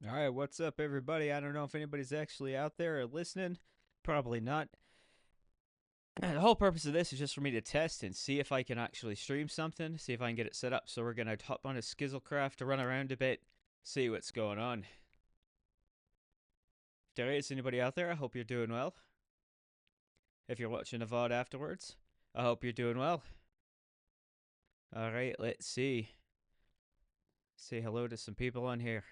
All right, what's up, everybody? I don't know if anybody's actually out there or listening. Probably not. The whole purpose of this is just for me to test and see if I can actually stream something, see if I can get it set up. So we're gonna hop on a Skizzlecraft to run around a bit, see what's going on. If there is anybody out there, I hope you're doing well. If you're watching the VOD afterwards, I hope you're doing well. All right, let's see. Say hello to some people on here.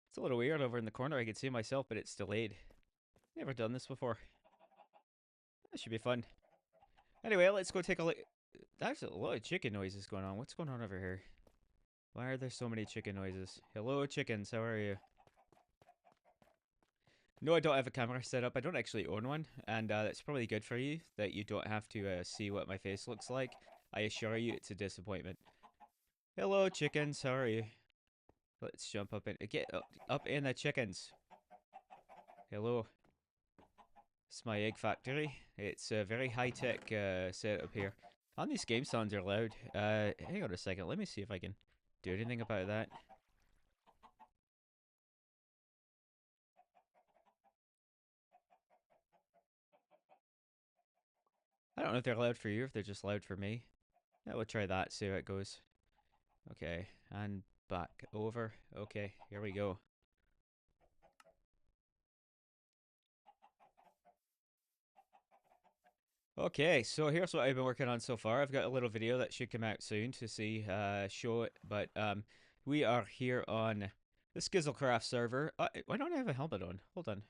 It's a little weird over in the corner. I can see myself, but it's delayed. Never done this before. That should be fun. Anyway, let's go take a look. There's a lot of chicken noises going on. What's going on over here? Why are there so many chicken noises? Hello, chickens. How are you? No, I don't have a camera set up. I don't actually own one, and that's probably good for you that you don't have to see what my face looks like. I assure you, it's a disappointment. Hello, chickens. How are you? Let's jump up and get up in the chickens. Hello. It's my egg factory. It's a very high-tech setup here. And these game sounds are loud. Hang on a second. Let me see if I can do anything about that. I don't know if they're loud for you, if they're just loud for me. Yeah, we'll try that, see how it goes. Okay, and back over. Okay, here we go. Okay, so here's what I've been working on so far. I've got a little video that should come out soon to see, show it, but we are here on the Skizzlecraft server. Why don't I have a helmet on? Hold on.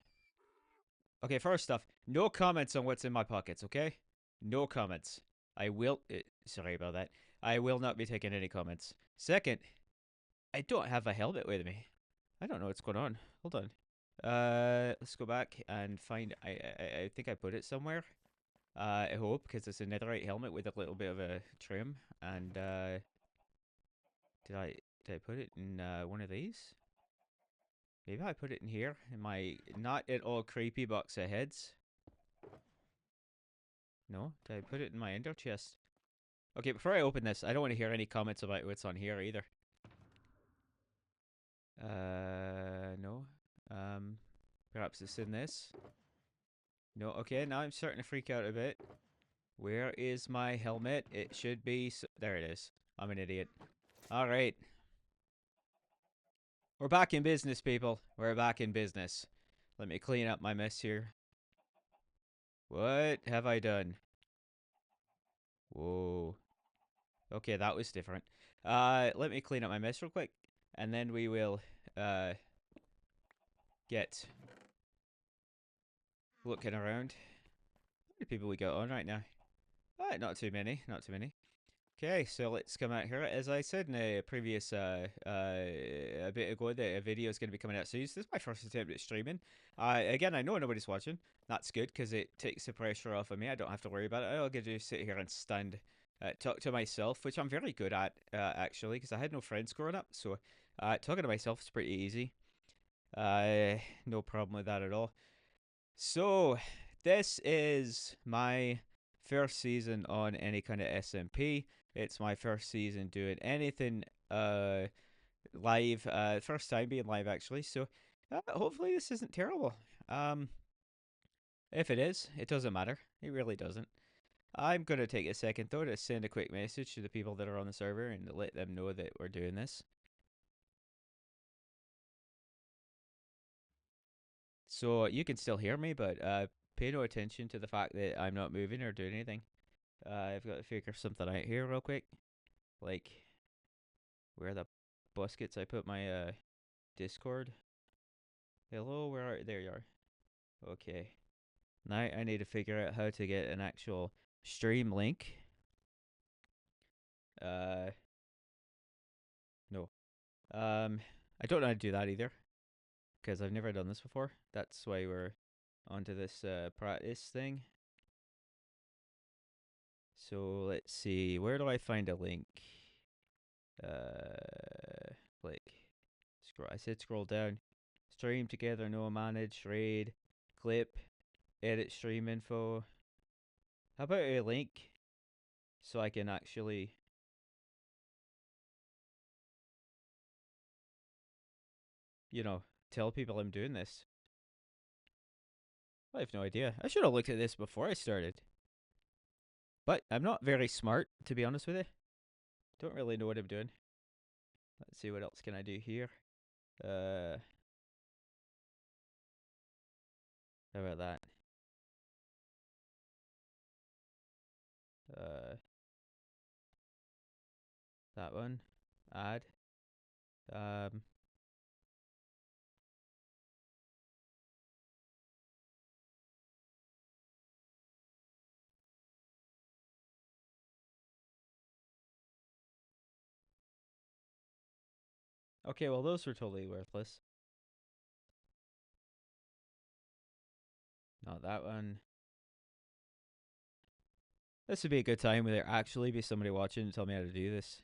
Okay, first off, no comments on what's in my pockets, okay? No comments. I will, sorry about that. I will not be taking any comments. Second, I don't have a helmet with me. I don't know what's going on. Hold on. Let's go back and find. I think I put it somewhere. I hope because it's a netherite helmet with a little bit of a trim. And did I put it in one of these? Maybe I put it in here in my not at all creepy box of heads. No, did I put it in my ender chest? Okay, before I open this, I don't want to hear any comments about what's on here either. No. Perhaps it's in this. No, okay, now I'm starting to freak out a bit. Where is my helmet? It should be... there it is. I'm an idiot. Alright. We're back in business, people. We're back in business. Let me clean up my mess here. What have I done? Whoa. Okay, that was different. Let me clean up my mess real quick. And then we will, get looking around. How many people we got on right now? Alright, not too many. Not too many. Okay, so let's come out here. As I said in a previous, a bit ago, that a video is going to be coming out soon. So this is my first attempt at streaming. Again, I know nobody's watching. That's good because it takes the pressure off of me. I don't have to worry about it. All I get to do is sit here and stand, talk to myself, which I'm very good at, actually, because I had no friends growing up. So talking to myself is pretty easy. No problem with that at all. So this is my first season on any kind of SMP. It's my first season doing anything live. First time being live actually. So hopefully this isn't terrible. If it is, it doesn't matter. It really doesn't. I'm gonna take a second though to send a quick message to the people that are on the server and let them know that we're doing this. So you can still hear me, but pay no attention to the fact that I'm not moving or doing anything. I've got to figure something out here real quick. Like, where the baskets I put my Discord. Hello, where are there you are. Okay. Now I need to figure out how to get an actual stream link. No. I don't know how to do that either. Because I've never done this before. That's why we're onto this practice thing. So let's see, where do I find a link? Like, scroll. I said scroll down. Stream together, no manage, raid, clip, edit stream info. How about a link so I can actually you know, tell people I'm doing this. I have no idea. I should have looked at this before I started. But I'm not very smart, to be honest with you. Don't really know what I'm doing. Let's see, what else can I do here? How about that? Uh, that one. Add. Um, okay, well, those were totally worthless. Not that one. This would be a good time where there actually be somebody watching to tell me how to do this.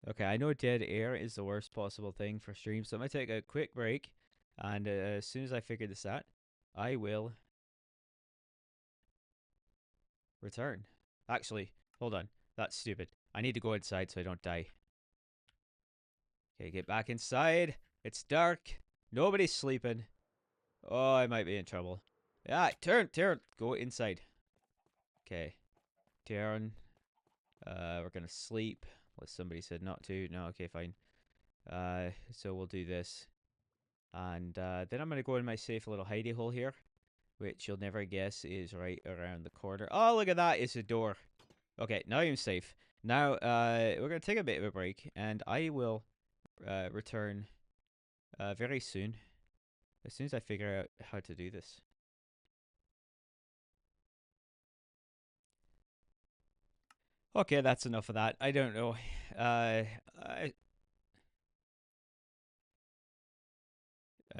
Okay, I know dead air is the worst possible thing for stream, so I'm going to take a quick break. And as soon as I figure this out, I will return. Actually, hold on. That's stupid. I need to go inside so I don't die. Okay, get back inside. It's dark. Nobody's sleeping. Oh, I might be in trouble. Yeah, turn. Go inside. Okay. Turn. We're gonna sleep. Unless somebody said not to. No, okay, fine. So we'll do this. And then I'm gonna go in my safe little hidey hole here, which you'll never guess is right around the corner. Oh, look at that. It's a door. Okay, now I'm safe. Now, we're gonna take a bit of a break, and I will return very soon. As soon as I figure out how to do this. Okay, that's enough of that. I don't know. I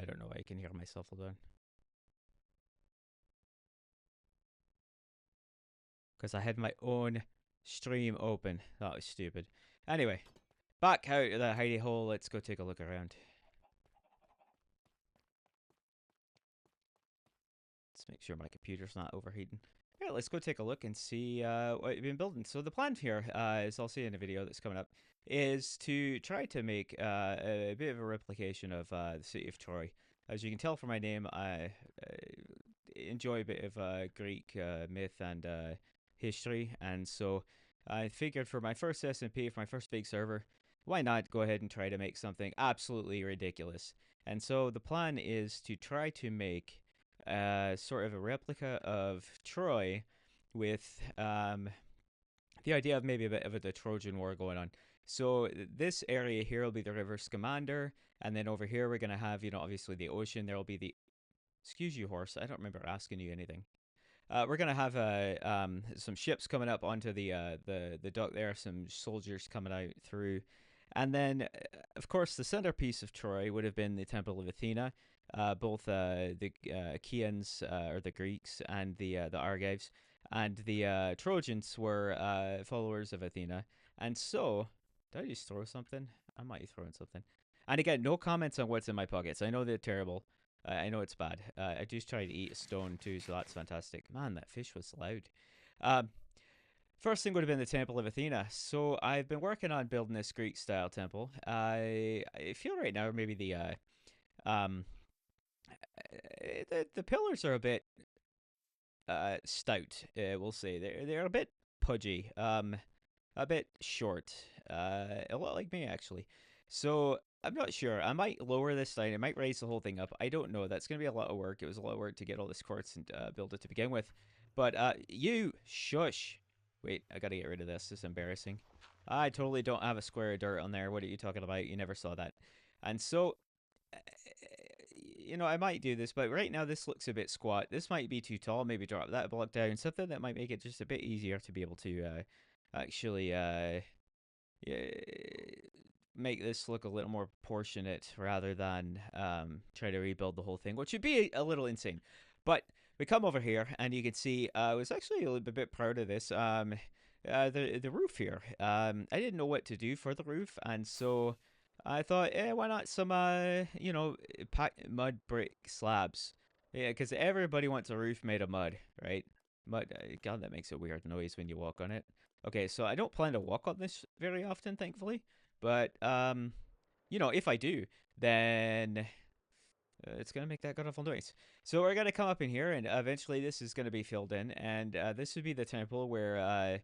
don't know why I can hear myself. Hold on. Because I had my own stream open. That was stupid. Anyway, back out of the hidey hole. Let's go take a look around. Let's make sure my computer's not overheating. Yeah, let's go take a look and see what you've been building. So the plan here, as I'll see in a video that's coming up, is to try to make a bit of a replication of the city of Troy. As you can tell from my name, I enjoy a bit of Greek myth and history, and so I figured for my first SMP, for my first big server, why not go ahead and try to make something absolutely ridiculous? And so the plan is to try to make sort of a replica of Troy with the idea of maybe a bit of the Trojan War going on. So this area here will be the River Scamander, and then over here we're going to have, you know, obviously the ocean. There will be the... Excuse you, horse. I don't remember asking you anything. We're gonna have some ships coming up onto the dock there, some soldiers coming out through, and then of course the centerpiece of Troy would have been the Temple of Athena. Both the Achaeans or the Greeks and the Argives and the Trojans were followers of Athena, and so did I just throw something? I might be throwing something. And again, no comments on what's in my pockets. I know they're terrible. I know it's bad. I just tried to eat a stone too, so that's fantastic. Man, that fish was loud. First thing would have been the Temple of Athena. So I've been working on building this Greek-style temple. I feel right now maybe um, the pillars are a bit stout. We'll say they're a bit pudgy. A bit short. A lot like me actually. So I'm not sure. I might lower this down. I might raise the whole thing up. I don't know. That's going to be a lot of work. It was a lot of work to get all this quartz and build it to begin with. But you shush. Wait, I got to get rid of this. This is embarrassing. I totally don't have a square of dirt on there. What are you talking about? You never saw that. And so, you know, I might do this, but right now this looks a bit squat. This might be too tall. Maybe drop that block down. Something that might make it just a bit easier to be able to actually make this look a little more proportionate rather than try to rebuild the whole thing, which would be a little insane. But we come over here and you can see I was actually a little bit proud of this. the roof here. I didn't know what to do for the roof, and so I thought, why not some mud brick slabs? Yeah, because everybody wants a roof made of mud, right? Mud. God, that makes a weird noise when you walk on it. Okay, so I don't plan to walk on this very often, thankfully. But if I do, then it's gonna make that god awful noise. So we're gonna come up in here, and eventually this is gonna be filled in, and this would be the temple where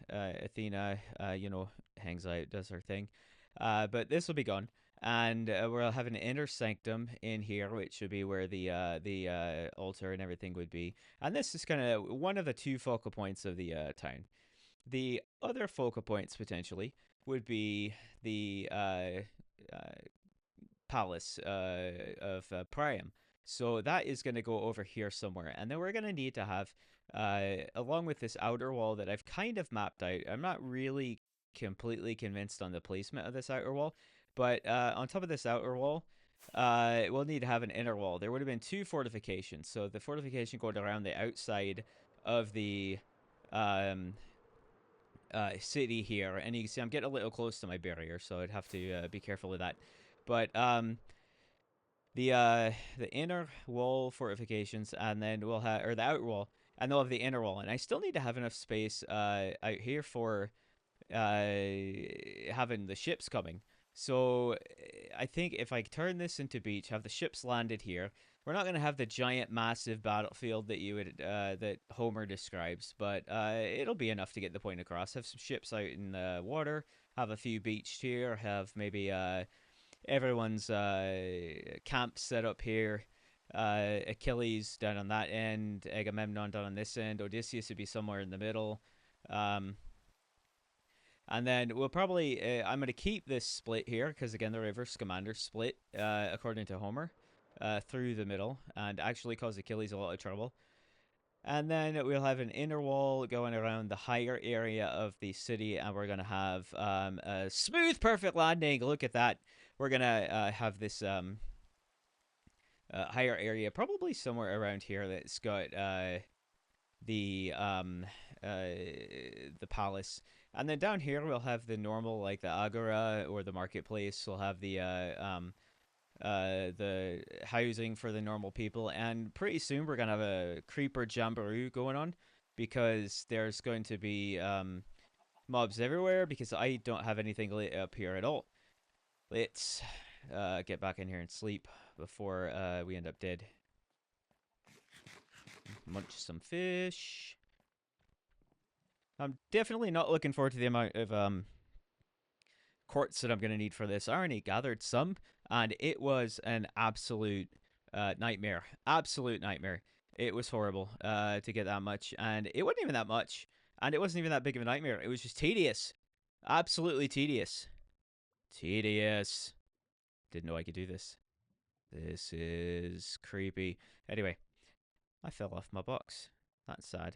Athena, hangs out, does her thing. But this will be gone, and we'll have an inner sanctum in here, which should be where the altar and everything would be. And this is kind of one of the two focal points of the town. The other focal points potentially would be the palace of Priam. So that is going to go over here somewhere. And then we're going to need to have, along with this outer wall that I've kind of mapped out, I'm not really completely convinced on the placement of this outer wall, but on top of this outer wall, we'll need to have an inner wall. There would have been two fortifications. So the fortification going around the outside of the um, city here. And you can see I'm getting a little close to my barrier, so I'd have to be careful of that. But the inner wall fortifications, and then we'll have, or the outer wall, and they'll have the inner wall. And I still need to have enough space out here for having the ships coming. So I think if I turn this into beach, have the ships landed here, we're not going to have the giant, massive battlefield that you would that Homer describes, but it'll be enough to get the point across. Have some ships out in the water, have a few beached here, have maybe everyone's camp set up here. Achilles down on that end, Agamemnon down on this end, Odysseus would be somewhere in the middle. And then we'll probably, I'm going to keep this split here, because again, the reverse commander split, according to Homer, through the middle, and actually cause Achilles a lot of trouble. And then we'll have an inner wall going around the higher area of the city, and we're going to have a smooth, perfect landing. Look at that. We're going to have this higher area, probably somewhere around here, that's got the palace. And then down here we'll have the normal, like the agora or the marketplace. We'll have the housing for the normal people, and pretty soon we're gonna have a creeper jamboree going on, because there's going to be mobs everywhere, because I don't have anything lit up here at all. Let's get back in here and sleep before we end up dead. Munch some fish. I'm definitely not looking forward to the amount of quartz that I'm going to need for this. I already gathered some, and it was an absolute nightmare. Absolute nightmare. It was horrible to get that much, and it wasn't even that much, and it wasn't even that big of a nightmare. It was just tedious. Absolutely tedious. Tedious. Didn't know I could do this. This is creepy. Anyway, I fell off my box. That's sad.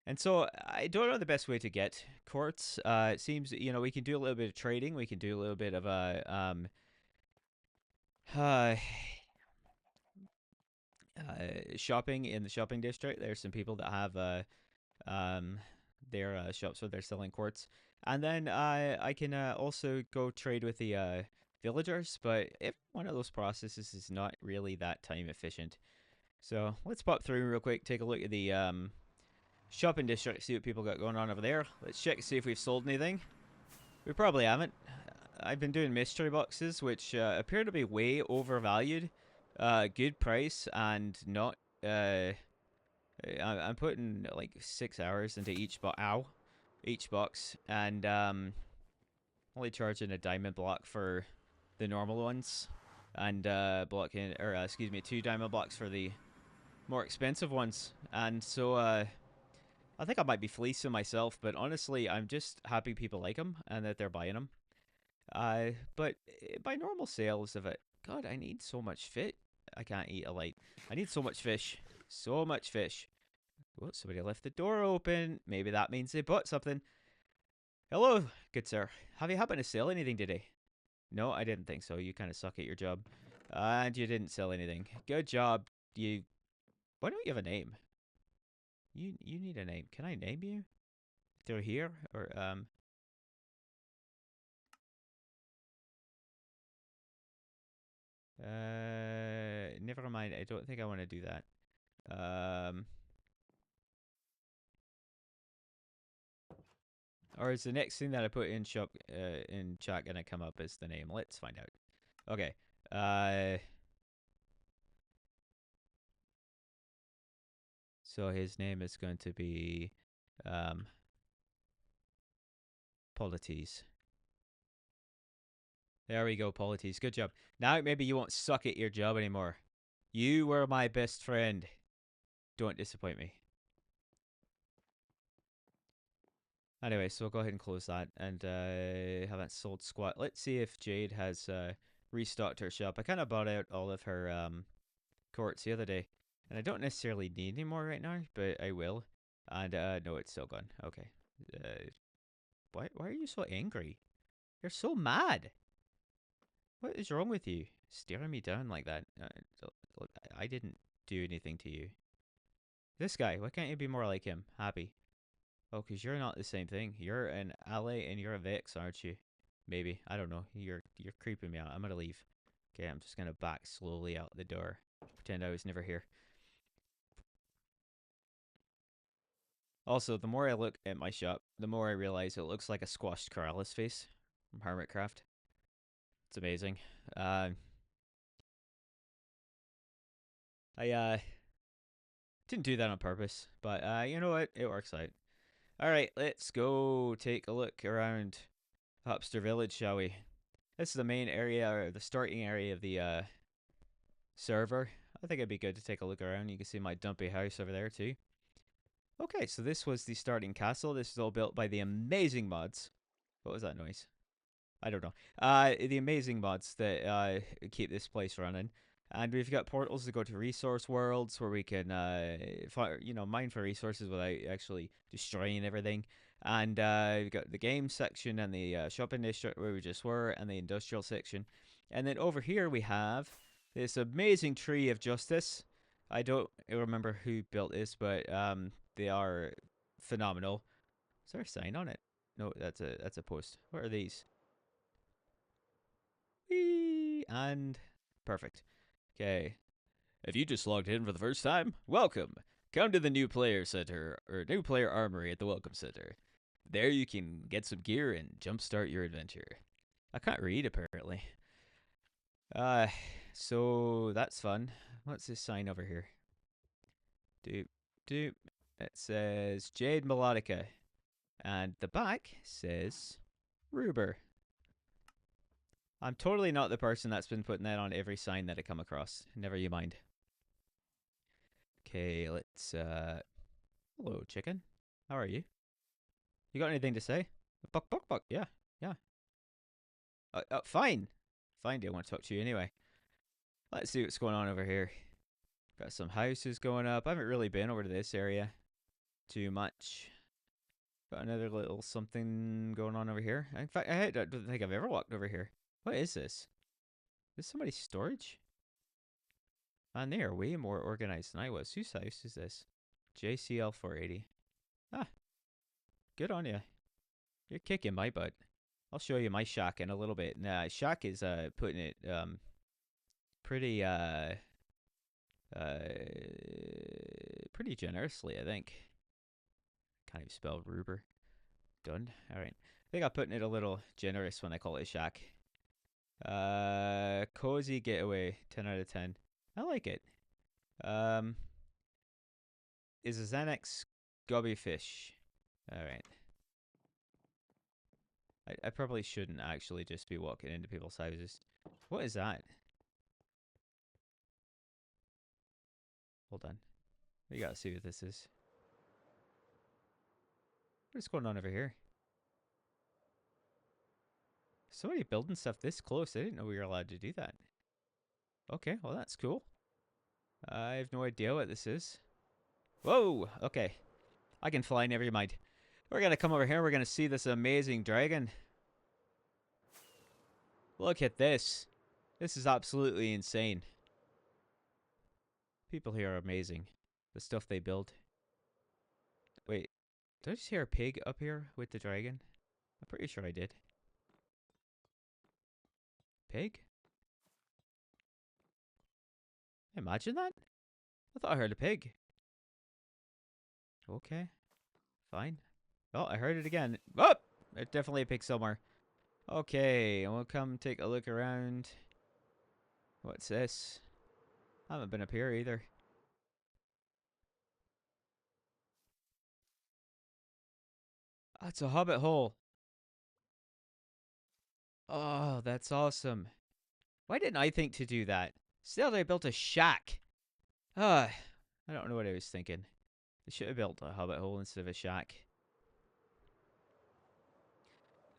And so I don't know the best way to get quartz. It seems, we can do a little bit of trading. We can do a little bit of shopping in the shopping district. There's some people that have their shops where they're selling quartz. And then I can also go trade with the villagers. But if one of those processes is not really that time efficient. So let's pop through real quick, take a look at the shopping district, see what people got going on over there. Let's check to see if we've sold anything. We probably haven't. I've been doing mystery boxes, which appear to be way overvalued. Good price, and not... I'm putting like 6 hours into each box, and only charging a diamond block for the normal ones, and 2 diamond blocks for the more expensive ones. And so I think I might be fleecing myself, but honestly, I'm just happy people like them and that they're buying them. But by normal sales of it, God, I need so much fit. I can't eat a light. I need so much fish. So much fish. Oh, somebody left the door open. Maybe that means they bought something. Hello, good sir. Have you happened to sell anything today? No, I didn't think so. You kind of suck at your job. And you didn't sell anything. Good job. Why don't you have a name? you need a name. Can I name you? Through here or never mind. I don't think I want to do that. Or is the next thing that I put in shop in chat gonna come up as the name? Let's find out. Okay. So his name is going to be Polites. There we go, Polites. Good job. Now maybe you won't suck at your job anymore. You were my best friend. Don't disappoint me. Anyway, so we'll go ahead and close that and haven't sold squat. Let's see if Jade has restocked her shop. I kind of bought out all of her quartz the other day, and I don't necessarily need any more right now, but I will. And no, it's still gone. Okay. Why are you so angry? You're so mad. What is wrong with you? Staring me down like that. Look, I didn't do anything to you. This guy, why can't you be more like him? Happy. Oh, because you're not the same thing. You're an ally and you're a Vex, aren't you? Maybe. I don't know. You're creeping me out. I'm going to leave. Okay, I'm just going to back slowly out the door. Pretend I was never here. Also, the more I look at my shop, the more I realize it looks like a squashed Corrales face from Hermitcraft. It's amazing. I didn't do that on purpose, but you know what? It works out. Alright, let's go take a look around Hopster Village, shall we? This is the main area, or the starting area of the server. I think it'd be good to take a look around. You can see my dumpy house over there too. Okay, so this was the starting castle. This is all built by the amazing mods. What was that noise? I don't know. The amazing mods that keep this place running. And we've got portals to go to resource worlds where we can, mine for resources without actually destroying everything. And we've got the game section and the shopping district where we just were, and the industrial section. And then over here we have this amazing tree of justice. I don't remember who built this, but they are phenomenal. Is there a sign on it? No, that's a post. What are these? Whee! And perfect. Okay. If you just logged in for the first time, welcome. Come to the new player center, or new player armory at the welcome center. There you can get some gear and jumpstart your adventure. I can't read apparently. So that's fun. What's this sign over here? Doop doop. It says Jade Melodica. And the back says Ruber. I'm totally not the person that's been putting that on every sign that I come across. Never you mind. Okay, let's hello chicken. How are you? You got anything to say? Buck buck buck. Yeah. Yeah. Fine. Fine, I want to talk to you anyway. Let's see what's going on over here. Got some houses going up. I haven't really been over to this area too much. Got another little something going on over here. In fact, I don't think I've ever walked over here. What is this? Is this somebody's storage? Man, they are way more organized than I was. Whose house is this? JCL 480. Ah, good on you. You're kicking my butt. I'll show you my shack in a little bit. Nah, shack is putting it pretty pretty generously, I think. Can't even spell Ruber. Done. All right. I think I'm putting it a little generous when I call it a shack. Cozy getaway. 10 out of 10. I like it. Is a Xanax gobby fish. All right. I probably shouldn't actually just be walking into people's houses. What is that? Hold on. We gotta see what this is. What is going on over here? Somebody building stuff this close. I didn't know we were allowed to do that. Okay, well that's cool. I have no idea what this is. Whoa! Okay. I can fly, never mind. We're gonna come over here. We're gonna see this amazing dragon. Look at this. This is absolutely insane. People here are amazing. The stuff they build. Did I just hear a pig up here with the dragon? I'm pretty sure I did. Pig? Imagine that. I thought I heard a pig. Okay. Fine. Oh, I heard it again. Oh! There's definitely a pig somewhere. Okay, and we'll come take a look around. What's this? I haven't been up here either. That's a hobbit hole. Oh, that's awesome. Why didn't I think to do that? Still, they built a shack. Ah, I don't know what I was thinking. They should have built a hobbit hole instead of a shack.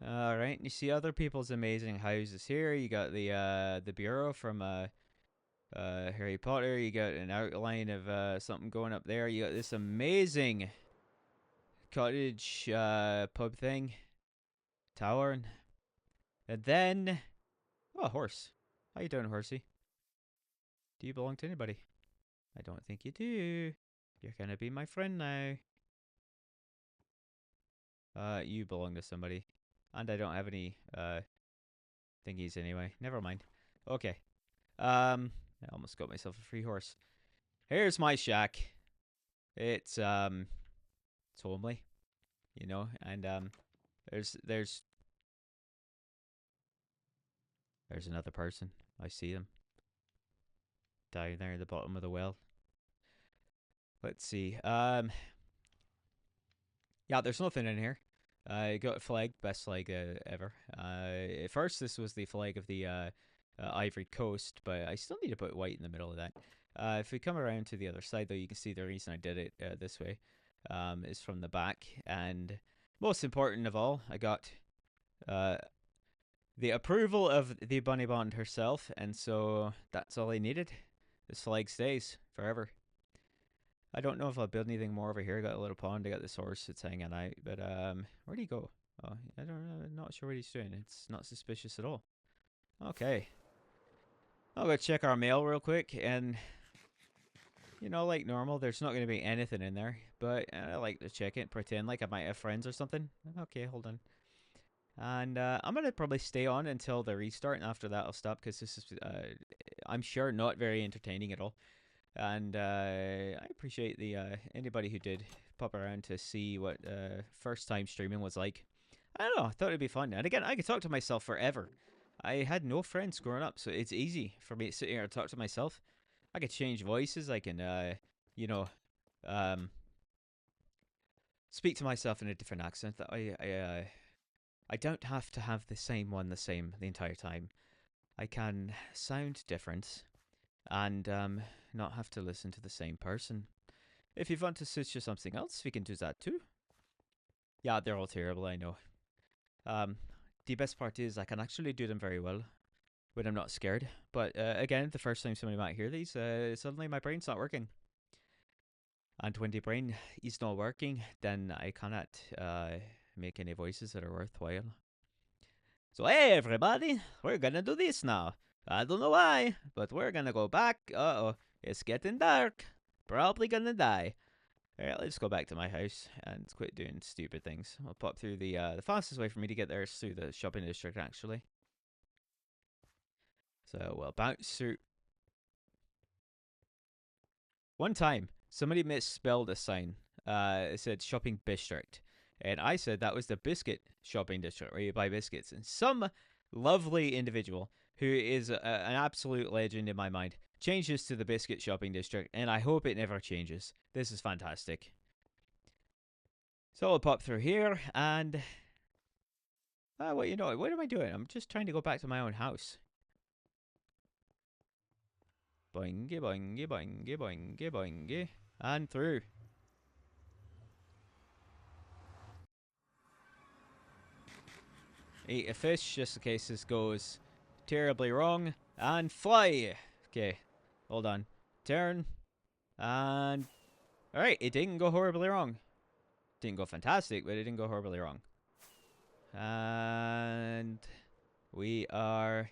Alright, you see other people's amazing houses here. You got the bureau from Harry Potter. You got an outline of something going up there. You got this amazing cottage pub thing. Tower. And then oh, a horse. How you doing, horsey? Do you belong to anybody? I don't think you do. You're gonna be my friend now. You belong to somebody. And I don't have any thingies anyway. Never mind. Okay. I almost got myself a free horse. Here's my shack. It's homely, you know, and there's another person. I see them down there at the bottom of the well. Let's see. Yeah, there's nothing in here. I got a flag, best flag ever. At first, this was the flag of the Ivory Coast, but I still need to put white in the middle of that. If we come around to the other side, though, you can see the reason I did it this way is from the back. And most important of all, I got the approval of the Bunny Bond herself, and so that's all I needed. This flag stays forever. I don't know if I'll build anything more over here. I got a little pond. I got this horse that's hanging out. But where'd he go? Oh, I don't know. I'm not sure what he's doing. It's not suspicious at all. Okay. I'll go check our mail real quick. And, you know, like normal, there's not going to be anything in there. But I like to check it, pretend like I might have friends or something. Okay, hold on. And I'm going to probably stay on until the restart. And after that, I'll stop because this is, I'm sure, not very entertaining at all. And I appreciate the anybody who did pop around to see what first time streaming was like. I don't know, I thought it'd be fun. And again, I could talk to myself forever. I had no friends growing up, so it's easy for me to sit here and talk to myself. I could change voices. I can, you know, speak to myself in a different accent. That I don't have to have the same one the entire time. I can sound different and not have to listen to the same person. If you want to switch to something else, we can do that too. Yeah, they're all terrible, I know. The best part is I can actually do them very well when I'm not scared. But again, the first time somebody might hear these, suddenly my brain's not working. And when the brain is not working, then I cannot make any voices that are worthwhile. So hey everybody, we're gonna do this now. I don't know why, but we're gonna go back. Uh-oh, it's getting dark. Probably gonna die. Alright, let's go back to my house and quit doing stupid things. I'll pop through the fastest way for me to get there is through the shopping district, actually. So we'll bounce through. One time, somebody misspelled a sign. It said shopping district. And I said that was the biscuit shopping district where you buy biscuits. And some lovely individual who is an absolute legend in my mind changes to the biscuit shopping district. And I hope it never changes. This is fantastic. So I'll pop through here and... well, you know, what am I doing? I'm just trying to go back to my own house. Boingy, boingy, boingy, boingy, boingy. And through. Eat a fish just in case this goes terribly wrong. And fly. Okay, hold on. Turn. And... Alright, it didn't go horribly wrong. Didn't go fantastic, but it didn't go horribly wrong. And... we are...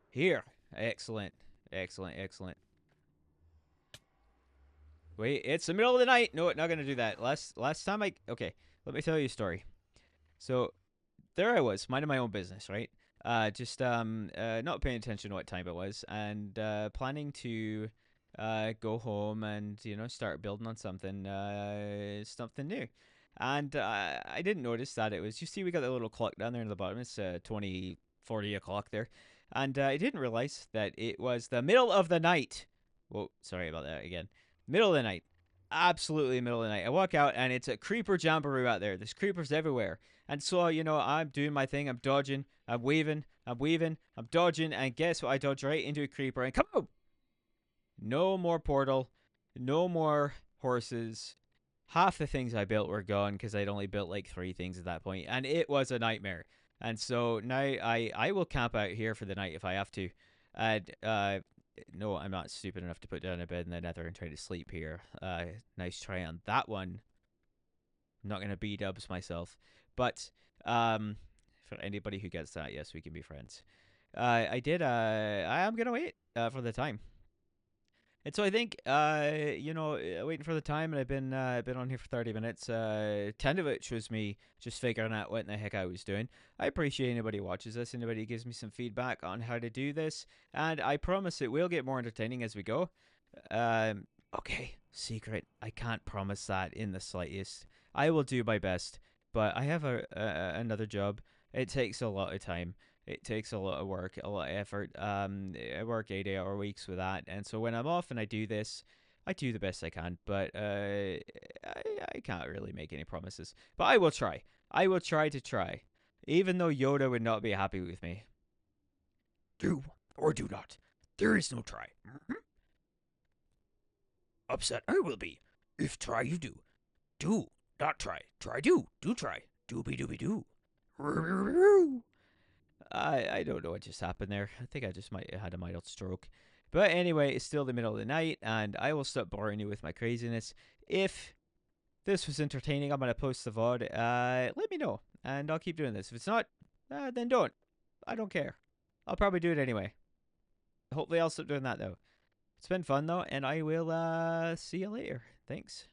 here. Excellent. Excellent, excellent. Wait, it's the middle of the night. No, not gonna do that. Last time okay, let me tell you a story. So there I was, minding my own business, right? Just not paying attention to what time it was, and planning to go home and start building on something new. And I didn't notice that it was. You see, we got that little clock down there in the bottom. It's 40 o'clock there, and I didn't realize that it was the middle of the night. Whoa, sorry about that again. Middle of the night, absolutely middle of the night. I walk out and it's a creeper jamboree out there. There's creepers everywhere. And so, I'm doing my thing. I'm dodging. I'm weaving. I'm dodging. And guess what? I dodge right into a creeper. And come on! No more portal. No more horses. Half the things I built were gone because I'd only built like 3 things at that point. And it was a nightmare. And so now I will camp out here for the night if I have to. And, no, I'm not stupid enough to put down a bed in the nether and try to sleep here. Nice try on that one. I'm not going to B-dubs myself. But for anybody who gets that, yes, we can be friends. I am going to wait for the time. And so I think, waiting for the time, and I've been on here for 30 minutes. 10 of it was me just figuring out what in the heck I was doing. I appreciate anybody who watches this, anybody who gives me some feedback on how to do this, and I promise it will get more entertaining as we go. Okay, secret. I can't promise that in the slightest. I will do my best, but I have another job. It takes a lot of time. It takes a lot of work, a lot of effort. I work 8-hour weeks with that, and so when I'm off and I do this, I do the best I can. But I can't really make any promises. But I will try. I will try to try, even though Yoda would not be happy with me. Do or do not. There is no try. Upset I will be if try you do. Do not try. Try do. Do try. Doobie doobie doo. I don't know what just happened there. I think I just might have had a mild stroke. But anyway, it's still the middle of the night, and I will stop boring you with my craziness. If this was entertaining, I'm going to post the VOD. Let me know, and I'll keep doing this. If it's not, then don't. I don't care. I'll probably do it anyway. Hopefully I'll stop doing that, though. It's been fun, though, and I will see you later. Thanks.